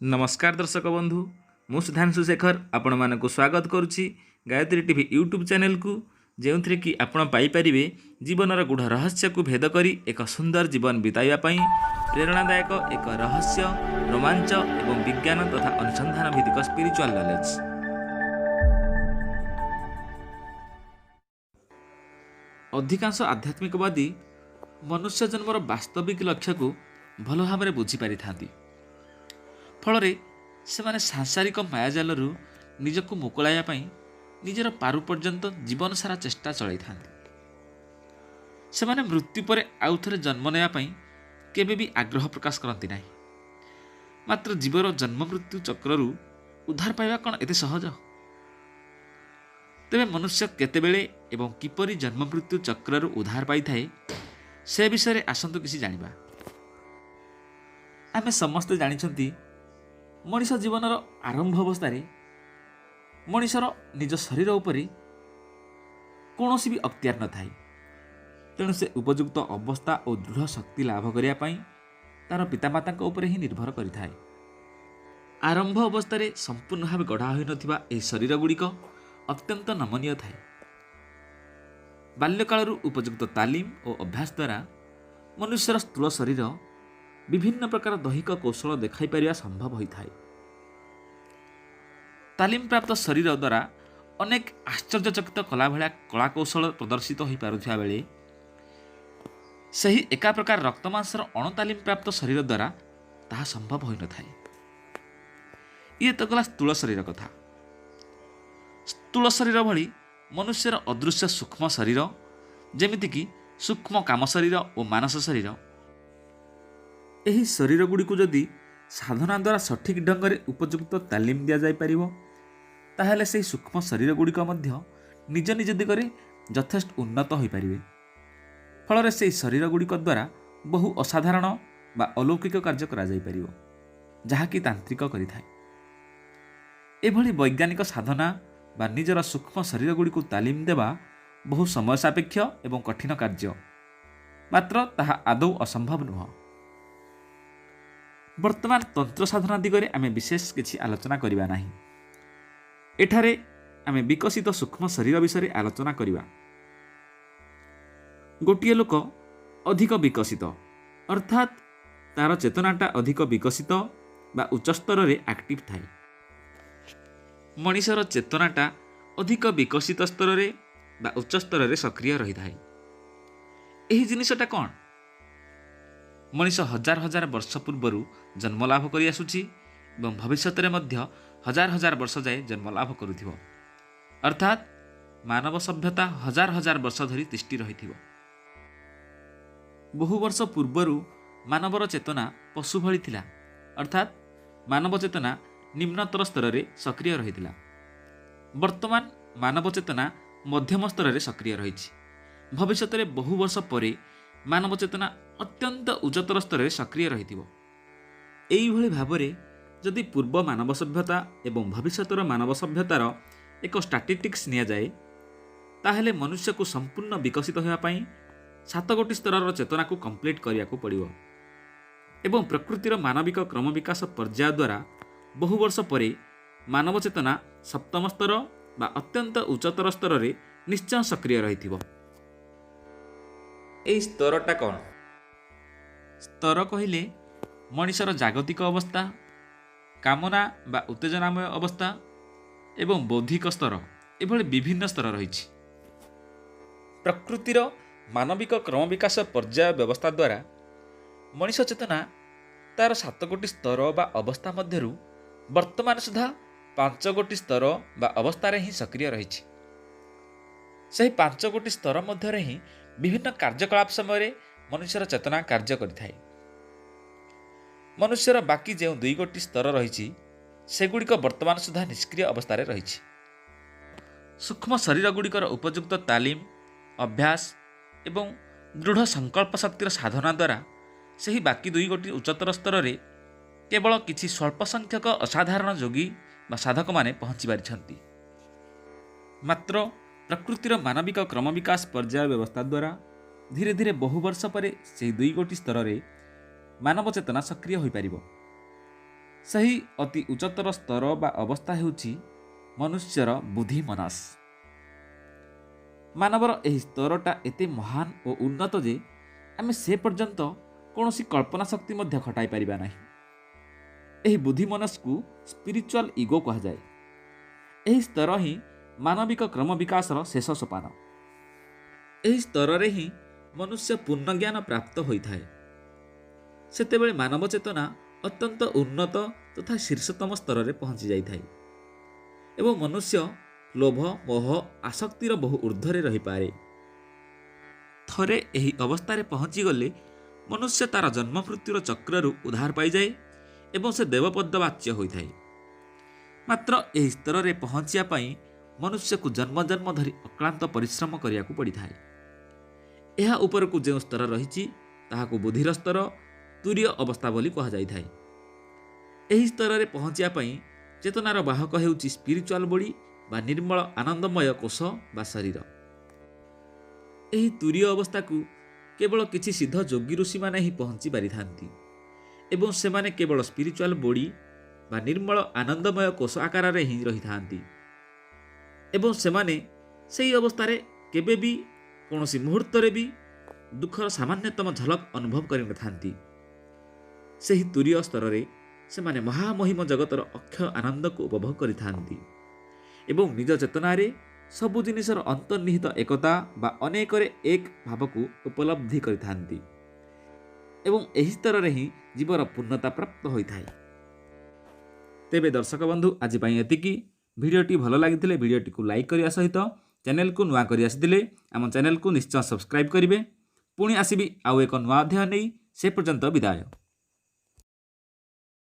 नमस्कार दर्शक बंधु मु सुधांशु शेखर आपण मानक स्वागत करुच्ची गायत्री टीवी यूट्यूब चैनल को जो थे कि आपण पाइपारे जीवनर गूढ़ रहस्य को भेद करी एक सुंदर जीवन बिताइबा पई प्रेरणादायक एक रहस्य रोमांच एवं विज्ञान तथा अनुसंधान भित्तिक स्पिरिचुअल नॉलेज। अधिकांश आध्यात्मिकवादी मनुष्य जन्मर वास्तविक लक्ष्य को भल भाव बुझी पारि थांती। फल से सांसारिक मायाजालू निजक मुकुलाइया निजर पारु पर्यंत जीवन सारा चेष्टा चलाई था। से मृत्यु पर आउ थे जन्म नापी केबे भी आग्रह प्रकाश करती ना। मात्र जीवर जन्म मृत्यु चक्रु उद्धार पाइबा कौन एते सहज? तेबे मनुष्य केतेबेले एवं किपरि जन्म मृत्यु चक्रु उद्धार पाई थाए से विषय आसतु किसी जानिबा। आमे समस्ते जानिछंती मनीष जीवनर आरंभ अवस्था मनीषर निज शरीर उपरि कौनसी भी अख्तियार न थाए। तेणु से उपयुक्त अवस्था और दृढ़ शक्ति लाभ करने तार पितामाता ही निर्भर करिथाए। आरंभ अवस्था संपूर्ण भाव गढ़ा होई नथिबा एही शरीर गुड़िक अत्यंत नमनीय थाए। बाल्यकालरू उपयुक्त तालीम और अभ्यास द्वारा मनुष्यर स्थूल शरीर विभिन्न प्रकार दैहिक कौशल देखाई पारिबा संभव होता है। तालीम प्राप्त शरीर द्वारा अनेक आश्चर्यचकित कला भाया कला कौशल प्रदर्शित हो पारुथिबा बेले सही एका प्रकार रक्तमांसर अणतालीम प्राप्त शरीर द्वारा ताहा संभव हो न थाए। ये तो गला स्थूल शरीर कथा। स्थूल शरीर भली मनुष्यर अदृश्य सूक्ष्म शरीर जेमितिकी सूक्ष्म काम शरीर और मानस शरीर एही शरीर गुड़ी को जदि साधना द्वारा सठिक ढंग से उपयुक्त तालीम दि जापर ताहले से सूक्ष्म शरीर गुड़िक निज निज दिगरे यथेष्ट उन्नत हो पारे। फल से शरीर गुड़िक द्वारा बहु असाधारण बा अलौकिक कार्य करा जाई परिवो जहाँकि तांत्रिक करिथाए। एभली वैज्ञानिक साधना बा निजर सूक्ष्म शरीर गुड़िक तालीम देवा बहु समय सापेक्ष एवं कठिन कार्य, मात्र ताहा आदौ असंभव नुह। वर्तमान तंत्र साधना दिगरे आमे विशेष किछि आलोचना करिबा नाही। एठारे आमे विकसित सूक्ष्म शरीर विषय आलोचना करिबा। गोटिए लोक अधिक विकसित अर्थात तार चेतनाटा अधिक विकसित बा उच्च स्तर रे एक्टिव थाए। मनीषर चेतनाटा अधिक विकसित स्तर रे बा उच्च स्तर रे सक्रिय रही थाए। एही जिनिसटा कोन? मनीष हजार हजार वर्ष पूर्वर जन्म लाभ करि आसुछि एवं भविष्यत रे मध्य हजार हजार वर्ष जाए जन्म लाभ करुथिबो। अर्थात मानव सभ्यता हजार हजार वर्ष धरी तिष्टि रहिथिबो। बहु वर्ष पूर्वर मानवर चेतना पशु भली थिला, अर्थात मानव चेतना निम्नतर स्तर रे सक्रिय रहिथिला। वर्तमान मानव चेतना मध्यम स्तर रे सक्रिय रहिछि। भविष्यत रे बहु वर्ष परे मानव चेतना अत्यंत उच्चतर स्तर में सक्रिय रही। एइभली भावरे जदि पूर्व मानव सभ्यता एवं भविष्यतर मानव सभ्यतार एक स्टाटिस्टिक्स निया जाए ताहले मनुष्य को संपूर्ण विकसित होगा पाई 7 गोटी स्तर चेतना को कंप्लीट करिया को पड़िबो एवं प्रकृतिर मानविक क्रम विकास पर्याय द्वारा बहु वर्ष परे मानव चेतना सप्तम स्तर बा अत्यंत उच्चतर स्तर में निश्चय सक्रिय रहिथिबो। एई स्तरटा कौन? स्तर कहिले मनीषर जागतिक अवस्था, कामना बा उत्तेजनामय अवस्था एवं बौद्धिक स्तर एभली विभिन्न स्तर रही। प्रकृतिर मानविक क्रम विकास पर्याय व्यवस्था द्वारा मनीष चेतना तार 7 गोटी स्तर बा अवस्था मध्यरु वर्तमान सुधा 5 गोटी स्तर बा अवस्था ही सक्रिय रही। सही 5 गोटी स्तर मध्य ही विभिन्न कार्यकलाप समय मनुष्यर चेतना कार्य करिथाए। मनुष्यर बाकी जो 2 गोटी स्तर रही सेगुड़िक वर्तमान सुधा निष्क्रिय अवस्था रही। सूक्ष्म शरीर गुड़िकर उपयुक्त तालीम अभ्यास एवं दृढ़ संकल्प शक्तिर साधना द्वारा सही बाकी 2 गोटी उच्चतर स्तर में केवल किछि स्वल्प संख्यक असाधारण योगी बा साधक माने पहुँची पारिछंती। मात्र प्रकृतिर मानविक क्रम विकास पर्याय व्यवस्था द्वारा धीरे धीरे बहु वर्ष पर से 2 गोटी स्तर में मानव चेतना सक्रिय हो पारिबो। ସେହି ଅତି ଉଚ୍ଚତର ସ୍ତର ବା ଅବସ୍ଥା ହେଉଛି ମନୁଷ୍ୟର ବୁଦ୍ଧି ମନସ୍। ମାନବର ଏହି ସ୍ତରଟା ଏତେ ମହାନ ଓ ଉନ୍ନତ ଯେ ଆମେ ସେ ପର୍ଯ୍ୟନ୍ତ କୌଣସି କଳ୍ପନା ଶକ୍ତି ମଧ୍ୟ ଖଟାଇ ପାରିବା ନାହିଁ। ଏହି ବୁଦ୍ଧି ମନସ୍କୁ ସ୍ପିରିଚୁଆଲ ଇଗୋ କୁହାଯାଏ। ଏହି ସ୍ତର ହିଁ ମାନବିକ କ୍ରମ ବିକାଶର ଶେଷ ସୋପାନ। ଏହି ସ୍ତରରେ ହିଁ ମନୁଷ୍ୟ ପୂର୍ଣ୍ଣ ଜ୍ଞାନ ପ୍ରାପ୍ତ ହୋଇଥାଏ। ସେତେବେଳେ ମାନବ ଚେତନା ଅତ୍ୟନ୍ତ ଉନ୍ନତ ତଥା ଶୀର୍ଷତମ ସ୍ତରରେ ପହଞ୍ଚି ଯାଇଥାଏ ଏବଂ ମନୁଷ୍ୟ ଲୋଭ ମୋହ ଆସକ୍ତିର ବହୁ ଉର୍ଦ୍ଧ୍ୱରେ ରହିପାରେ। ଥରେ ଏହି ଅବସ୍ଥାରେ ପହଞ୍ଚିଗଲେ ମନୁଷ୍ୟ ତାର ଜନ୍ମ ମୃତ୍ୟୁର ଚକ୍ରରୁ ଉଦ୍ଧାର ପାଇଯାଏ ଏବଂ ସେ ଦେବପଦବାଚ୍ୟ ହୋଇଥାଏ। ମାତ୍ର ଏହି ସ୍ତରରେ ପହଞ୍ଚିବା ପାଇଁ ମନୁଷ୍ୟକୁ ଜନ୍ମ ଜନ୍ମ ଧରି ଅକ୍ଳାନ୍ତ ପରିଶ୍ରମ କରିବାକୁ ପଡ଼ିଥାଏ। ଏହା ଉପରକୁ ଯେଉଁ ସ୍ତର ରହିଛି ତାହାକୁ ବୁଦ୍ଧିର ସ୍ତର, ତୁରୀୟ ଅବସ୍ଥା ବୋଲି କୁହାଯାଇଥାଏ। ଏହି ସ୍ତରରେ ପହଞ୍ଚିବା ପାଇଁ ଚେତନାର ବାହକ ହେଉଛି ସ୍ପିରିଚୁଆଲ ବଡି ବା ନିର୍ମଳ ଆନନ୍ଦମୟ କୋଷ ବା ଶରୀର। ଏହି ତୁରୀୟ ଅବସ୍ଥାକୁ କେବଳ କିଛି ସିଦ୍ଧ ଯୋଗୀ ଋଷିମାନେ ହିଁ ପହଞ୍ଚି ପାରିଥାନ୍ତି ଏବଂ ସେମାନେ କେବଳ ସ୍ପିରିଚୁଆଲ ବଡି ବା ନିର୍ମଳ ଆନନ୍ଦମୟ କୋଷ ଆକାରରେ ହିଁ ରହିଥାନ୍ତି ଏବଂ ସେମାନେ ସେହି ଅବସ୍ଥାରେ କେବେ ବି କୌଣସି ମୁହୂର୍ତ୍ତରେ ବି ଦୁଃଖର ସାମାନ୍ୟତମ ଝଲକ ଅନୁଭବ କରିନଥାନ୍ତି। ସେହି ତୁରୀୟ ସ୍ତରରେ ସେମାନେ ମହାମହିମ ଜଗତର ଅକ୍ଷୟ ଆନନ୍ଦକୁ ଉପଭୋଗ କରିଥାନ୍ତି ଏବଂ ନିଜ ଚେତନାରେ ସବୁ ଜିନିଷର ଅନ୍ତର୍ନିହିତ ଏକତା ବା ଅନେକରେ ଏକ ଭାବକୁ ଉପଲବ୍ଧି କରିଥାନ୍ତି ଏବଂ ଏହି ସ୍ତରରେ ହିଁ ଜୀବର ପୂର୍ଣ୍ଣତା ପ୍ରାପ୍ତ ହୋଇଥାଏ। ତେବେ ଦର୍ଶକ ବନ୍ଧୁ, ଆଜି ପାଇଁ ଏତିକି। ଭିଡ଼ିଓଟି ଭଲ ଲାଗିଥିଲେ ଭିଡ଼ିଓଟିକୁ ଲାଇକ୍ କରିବା ସହିତ ଚ୍ୟାନେଲକୁ ନୂଆ କରି ଆସିଥିଲେ ଆମ ଚ୍ୟାନେଲକୁ ନିଶ୍ଚୟ ସବସ୍କ୍ରାଇବ୍ କରିବେ। ପୁଣି ଆସିବି ଆଉ ଏକ ନୂଆ ଅଧ୍ୟାୟ ନେଇ। ସେ ପର୍ଯ୍ୟନ୍ତ ବିଦାୟ।